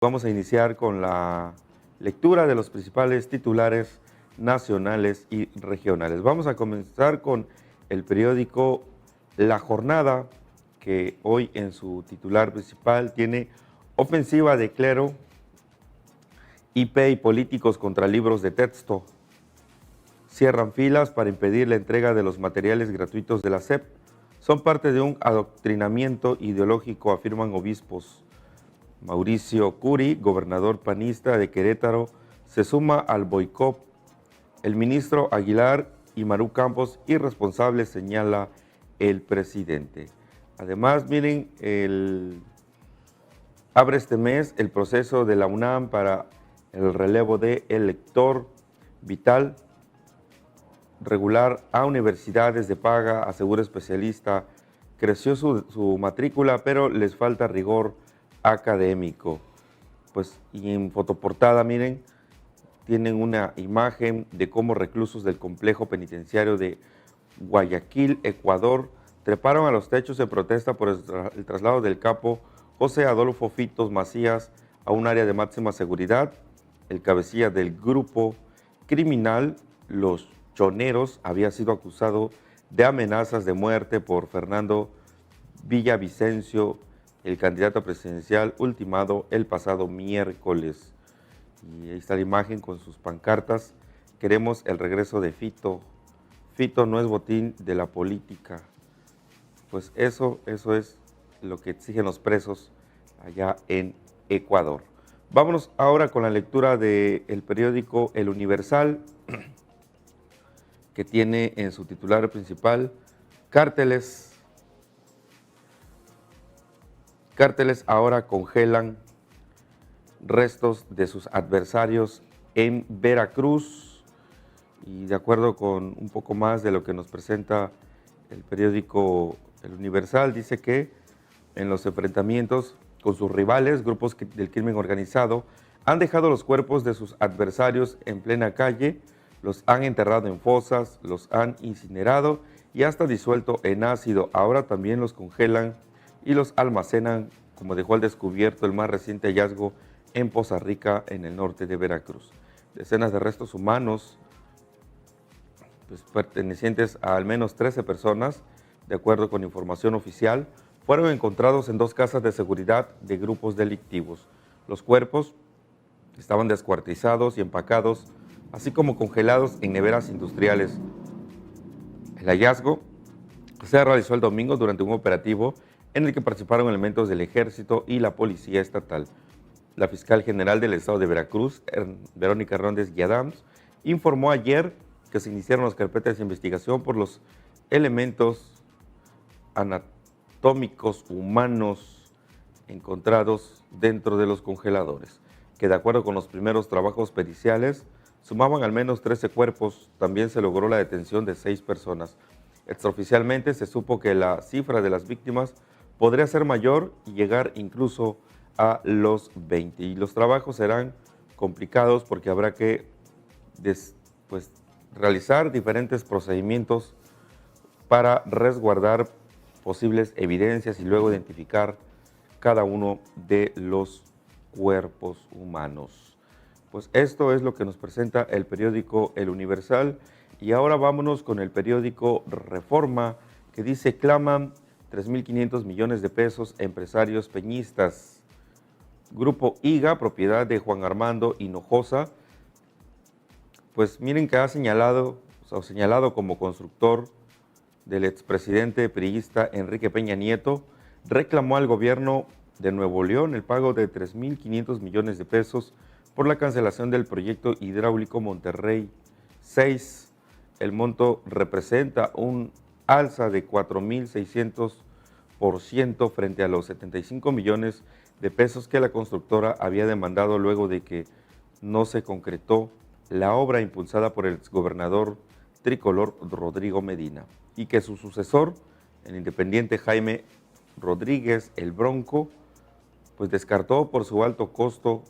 Vamos a iniciar con la lectura de los principales titulares nacionales y regionales. Vamos a comenzar con el periódico La Jornada, que hoy en su titular principal tiene ofensiva de clero, IP y políticos contra libros de texto. Cierran filas para impedir la entrega de los materiales gratuitos de la SEP. Son parte de un adoctrinamiento ideológico, afirman obispos. Mauricio Curi, gobernador panista de Querétaro, se suma al boicot. El ministro Aguilar y Maru Campos irresponsables, señala el presidente. Además, miren, abre este mes el proceso de la UNAM para el relevo de elector vital regular a universidades de paga, asegura especialista. Creció su matrícula, pero les falta rigor académico. Pues, y en fotoportada, miren, tienen una imagen de cómo reclusos del complejo penitenciario de Guayaquil, Ecuador, treparon a los techos en protesta por el traslado del capo José Adolfo Fitos Macías a un área de máxima seguridad. El cabecilla del grupo criminal, los Choneros, había sido acusado de amenazas de muerte por Fernando Villavicencio, el candidato presidencial, ultimado el pasado miércoles. Y ahí está la imagen con sus pancartas. Queremos el regreso de Fito. Fito no es botín de la política. Pues eso es lo que exigen los presos allá en Ecuador. Vámonos ahora con la lectura del periódico El Universal, que tiene en su titular principal cárteles ahora congelan restos de sus adversarios en Veracruz. Y de acuerdo con un poco más de lo que nos presenta el periódico El Universal, dice que en los enfrentamientos con sus rivales, grupos del crimen organizado han dejado los cuerpos de sus adversarios en plena calle, los han enterrado en fosas, los han incinerado y hasta disuelto en ácido. Ahora también los congelan y los almacenan, como dejó al descubierto el más reciente hallazgo en Poza Rica, en el norte de Veracruz. Decenas de restos humanos, pues, pertenecientes a al menos 13 personas, de acuerdo con información oficial, fueron encontrados en 2 casas de seguridad de grupos delictivos. Los cuerpos estaban descuartizados y empacados, así como congelados en neveras industriales. El hallazgo se realizó el domingo durante un operativo en el que participaron elementos del Ejército y la Policía Estatal. La fiscal general del Estado de Veracruz, Verónica Hernández Guiadams, informó ayer que se iniciaron las carpetas de investigación por los elementos anatómicos humanos encontrados dentro de los congeladores, que de acuerdo con los primeros trabajos periciales sumaban al menos 13 cuerpos. También se logró la detención de 6 personas. Extraoficialmente se supo que la cifra de las víctimas podría ser mayor y llegar incluso a los 20. Y los trabajos serán complicados porque habrá que realizar diferentes procedimientos para resguardar posibles evidencias y luego identificar cada uno de los cuerpos humanos. Pues esto es lo que nos presenta el periódico El Universal. Y ahora vámonos con el periódico Reforma, que dice: claman 3.500 millones de pesos empresarios peñistas. Grupo IGA, propiedad de Juan Armando Hinojosa, pues miren que ha señalado como constructor del expresidente priista Enrique Peña Nieto, reclamó al gobierno de Nuevo León el pago de 3.500 millones de pesos por la cancelación del proyecto hidráulico Monterrey 6. El monto representa un alza de 4.600% frente a los 75 millones de pesos que la constructora había demandado luego de que no se concretó la obra impulsada por el exgobernador tricolor Rodrigo Medina, y que su sucesor, el independiente Jaime Rodríguez el Bronco, pues descartó por su alto costo,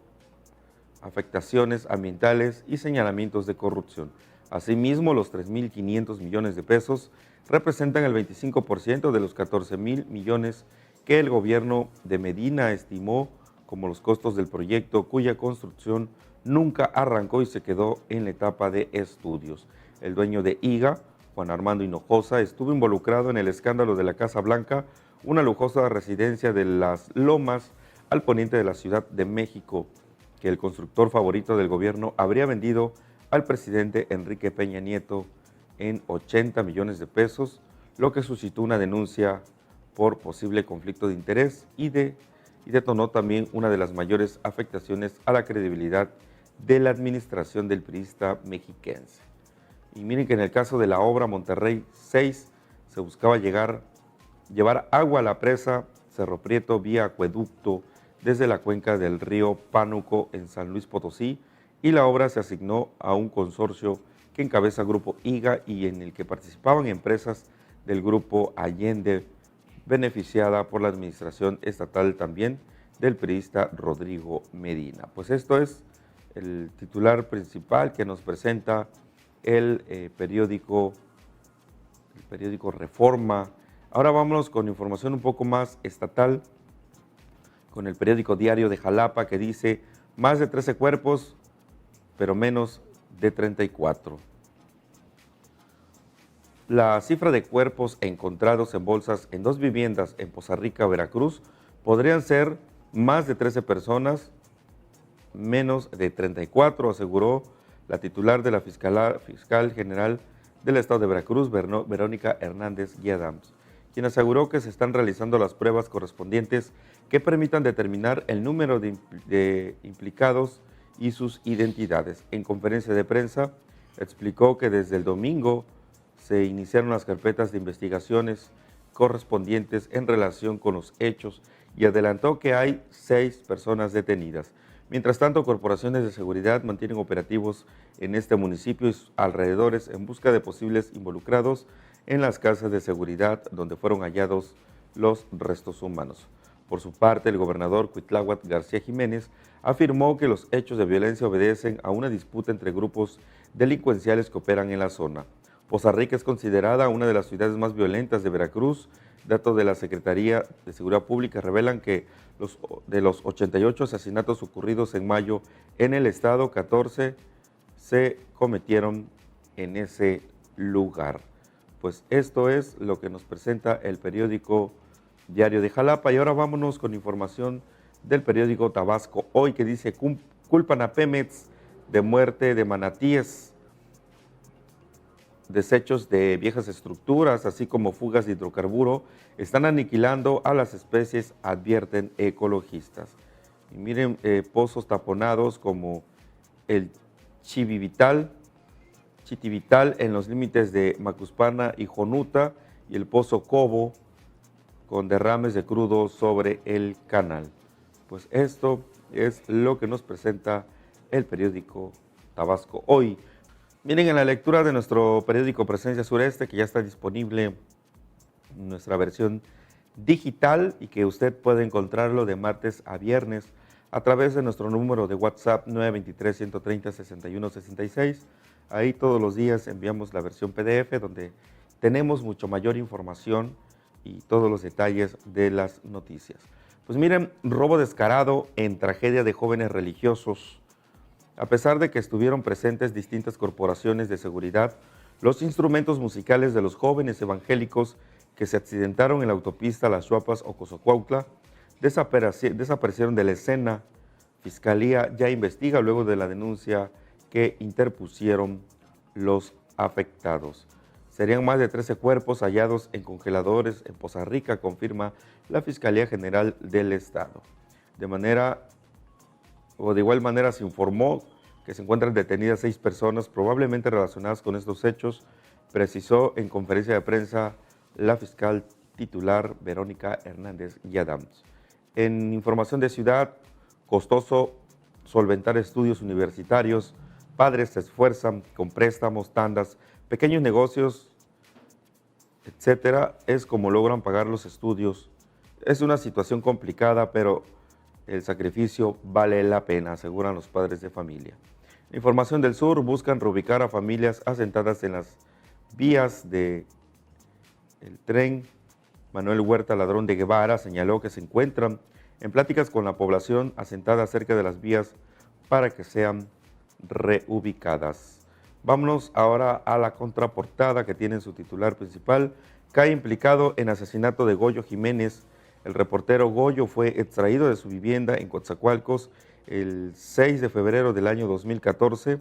afectaciones ambientales y señalamientos de corrupción. Asimismo, los 3.500 millones de pesos representan el 25% de los 14.000 millones que el gobierno de Medina estimó como los costos del proyecto, cuya construcción nunca arrancó y se quedó en la etapa de estudios. El dueño de IGA, Juan Armando Hinojosa, estuvo involucrado en el escándalo de la Casa Blanca, una lujosa residencia de Las Lomas al poniente de la Ciudad de México, que el constructor favorito del gobierno habría vendido al presidente Enrique Peña Nieto en 80 millones de pesos, lo que suscitó una denuncia por posible conflicto de interés y detonó también una de las mayores afectaciones a la credibilidad de la administración del priista mexiquense. Y miren que en el caso de la obra Monterrey 6 se buscaba llevar agua a la presa Cerro Prieto vía acueducto desde la cuenca del río Pánuco en San Luis Potosí, y la obra se asignó a un consorcio que encabeza Grupo IGA y en el que participaban empresas del Grupo Allende, beneficiada por la administración estatal también del priista Rodrigo Medina. Pues esto es el titular principal que nos presenta el periódico Reforma. Ahora vámonos con información un poco más estatal, con el periódico Diario de Jalapa, que dice más de 13 cuerpos, pero menos de 34. La cifra de cuerpos encontrados en bolsas en 2 viviendas en Poza Rica, Veracruz, podrían ser más de 13 personas, menos de 34, aseguró la titular de la Fiscal General del Estado de Veracruz, Verónica Hernández Guiadams, quien aseguró que se están realizando las pruebas correspondientes que permitan determinar el número de implicados y sus identidades. En conferencia de prensa explicó que desde el domingo se iniciaron las carpetas de investigaciones correspondientes en relación con los hechos y adelantó que hay 6 personas detenidas. Mientras tanto, corporaciones de seguridad mantienen operativos en este municipio y sus alrededores en busca de posibles involucrados en las casas de seguridad donde fueron hallados los restos humanos. Por su parte, el gobernador Cuitláhuac García Jiménez afirmó que los hechos de violencia obedecen a una disputa entre grupos delincuenciales que operan en la zona. Poza Rica es considerada una de las ciudades más violentas de Veracruz. Datos de la Secretaría de Seguridad Pública revelan que de los 88 asesinatos ocurridos en mayo en el estado, 14 se cometieron en ese lugar. Pues esto es lo que nos presenta el periódico Diario de Jalapa. Y ahora vámonos con información del periódico Tabasco Hoy, que dice: culpan a Pemex de muerte de manatíes. Desechos de viejas estructuras, así como fugas de hidrocarburo, están aniquilando a las especies, advierten ecologistas. Y miren, pozos taponados como el Chitivital en los límites de Macuspana y Jonuta, y el pozo Cobo con derrames de crudo sobre el canal. Pues esto es lo que nos presenta el periódico Tabasco Hoy. Miren, en la lectura de nuestro periódico Presencia Sureste, que ya está disponible en nuestra versión digital y que usted puede encontrarlo de martes a viernes a través de nuestro número de WhatsApp 923-130-6166. Ahí todos los días enviamos la versión PDF donde tenemos mucho mayor información y todos los detalles de las noticias. Pues miren, robo descarado en tragedia de jóvenes religiosos. A pesar de que estuvieron presentes distintas corporaciones de seguridad, los instrumentos musicales de los jóvenes evangélicos que se accidentaron en la autopista Las Chuapas o Cozocuautla desaparecieron de la escena. Fiscalía ya investiga luego de la denuncia que interpusieron los afectados. Serían más de 13 cuerpos hallados en congeladores en Poza Rica, confirma la Fiscalía General del Estado. De igual manera se informó que se encuentran detenidas 6 personas probablemente relacionadas con estos hechos, precisó en conferencia de prensa la fiscal titular Verónica Hernández Guiadams. En información de ciudad, costoso solventar estudios universitarios, padres se esfuerzan con préstamos, tandas, pequeños negocios, etcétera, es como logran pagar los estudios. Es una situación complicada, pero el sacrificio vale la pena, aseguran los padres de familia. Información del sur, buscan reubicar a familias asentadas en las vías del tren. Manuel Huerta Ladrón de Guevara señaló que se encuentran en pláticas con la población asentada cerca de las vías para que sean reubicadas. Vámonos ahora a la contraportada que tiene en su titular principal: cae implicado en asesinato de Goyo Jiménez. El reportero Goyo fue extraído de su vivienda en Coatzacoalcos el 6 de febrero del año 2014.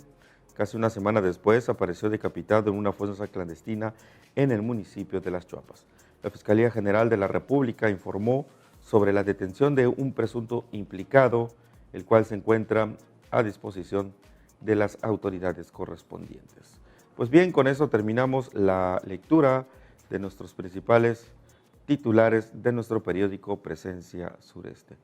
Casi una semana después apareció decapitado en una fosa clandestina en el municipio de Las Chuapas. La Fiscalía General de la República informó sobre la detención de un presunto implicado, el cual se encuentra a disposición de las autoridades correspondientes. Pues bien, con eso terminamos la lectura de nuestros principales titulares de nuestro periódico Presencia Sureste.